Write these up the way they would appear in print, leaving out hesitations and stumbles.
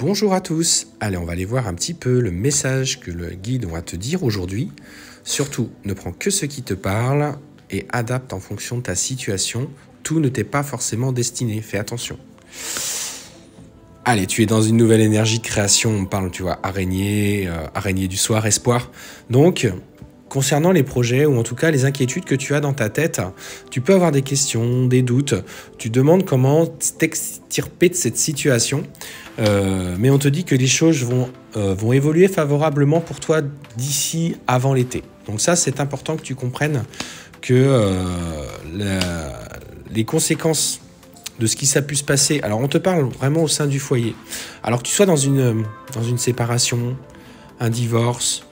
Bonjour à tous. Allez, on va aller voir un petit peu le message que le guide va te dire aujourd'hui. Surtout, ne prends que ce qui te parle et adapte en fonction de ta situation. Tout ne t'est pas forcément destiné. Fais attention. Allez, tu es dans une nouvelle énergie de création. On parle, tu vois, araignée, araignée du soir, espoir. Donc, concernant les projets ou en tout cas les inquiétudes que tu as dans ta tête, tu peux avoir des questions, des doutes. Tu demandes comment t'extirper de cette situation. Mais on te dit que les choses vont évoluer favorablement pour toi d'ici avant l'été. Donc ça, c'est important que tu comprennes que les conséquences de ce qui s'est pu se passer. Alors, on te parle vraiment au sein du foyer. Alors que tu sois dans une séparation, un divorce,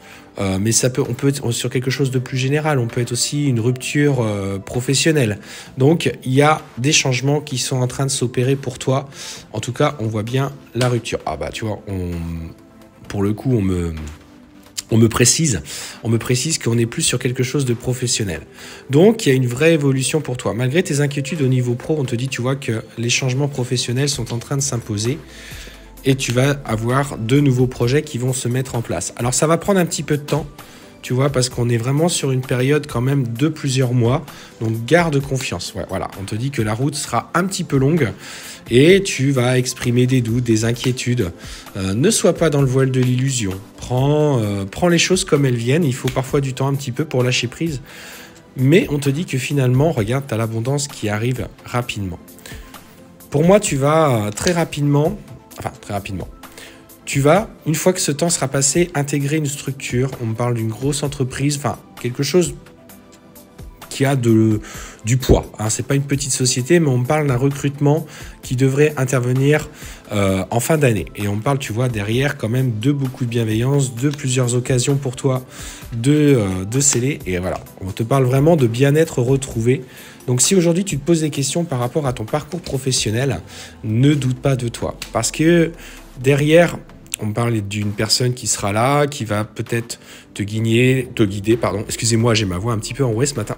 mais on peut être sur quelque chose de plus général. On peut être aussi une rupture professionnelle. Donc, il y a des changements qui sont en train de s'opérer pour toi. En tout cas, on voit bien la rupture. Ah bah, tu vois, pour le coup, on me précise qu'on n'est plus sur quelque chose de professionnel. Donc, il y a une vraie évolution pour toi. Malgré tes inquiétudes au niveau pro, on te dit, tu vois, que les changements professionnels sont en train de s'imposer. Et tu vas avoir de nouveaux projets qui vont se mettre en place. Alors, ça va prendre un petit peu de temps, tu vois, parce qu'on est vraiment sur une période quand même de plusieurs mois. Donc, garde confiance. Ouais, voilà, on te dit que la route sera un petit peu longue et tu vas exprimer des doutes, des inquiétudes. Ne sois pas dans le voile de l'illusion. Prends les choses comme elles viennent. Il faut parfois du temps un petit peu pour lâcher prise. Mais on te dit que finalement, regarde, tu as l'abondance qui arrive rapidement. Pour moi, tu vas très rapidement... Enfin, très rapidement. Tu vas, une fois que ce temps sera passé, intégrer une structure. On me parle d'une grosse entreprise, enfin, quelque chose qui a du poids. Hein. Ce n'est pas une petite société, mais on me parle d'un recrutement qui devrait intervenir en fin d'année. Et on me parle, tu vois, derrière quand même de beaucoup de bienveillance, de plusieurs occasions pour toi de sceller. Et voilà, on te parle vraiment de bien-être retrouvé. Donc si aujourd'hui tu te poses des questions par rapport à ton parcours professionnel, ne doute pas de toi. Parce que derrière, on me parle d'une personne qui sera là, qui va peut-être te guider, pardon. Excusez-moi, j'ai ma voix un petit peu enrouée ce matin.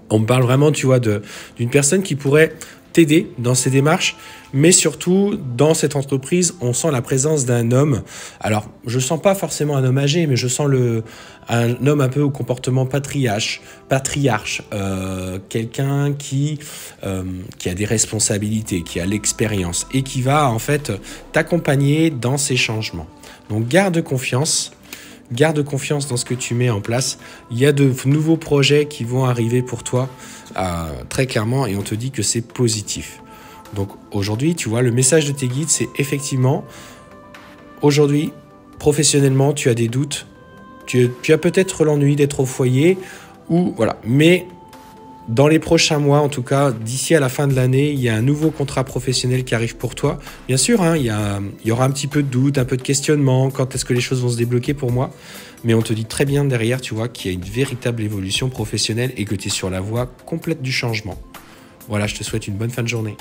On me parle vraiment, tu vois, d'une personne qui pourrait t'aider dans ces démarches, mais surtout dans cette entreprise, on sent la présence d'un homme. Alors, je sens pas forcément un homme âgé, mais je sens un homme un peu au comportement patriarche, quelqu'un qui a des responsabilités, qui a l'expérience et qui va en fait t'accompagner dans ces changements. Donc, garde confiance dans ce que tu mets en place. Il y a de nouveaux projets qui vont arriver pour toi très clairement et on te dit que c'est positif. Donc aujourd'hui, tu vois, le message de tes guides, c'est effectivement, aujourd'hui, professionnellement, tu as des doutes. Tu as peut-être l'ennui d'être au foyer ou voilà. Mais dans les prochains mois, en tout cas, d'ici à la fin de l'année, il y a un nouveau contrat professionnel qui arrive pour toi. Bien sûr, hein, il y aura un petit peu de doute, un peu de questionnement. Quand est-ce que les choses vont se débloquer pour moi? Mais on te dit très bien derrière, tu vois, qu'il y a une véritable évolution professionnelle et que tu es sur la voie complète du changement. Voilà, je te souhaite une bonne fin de journée.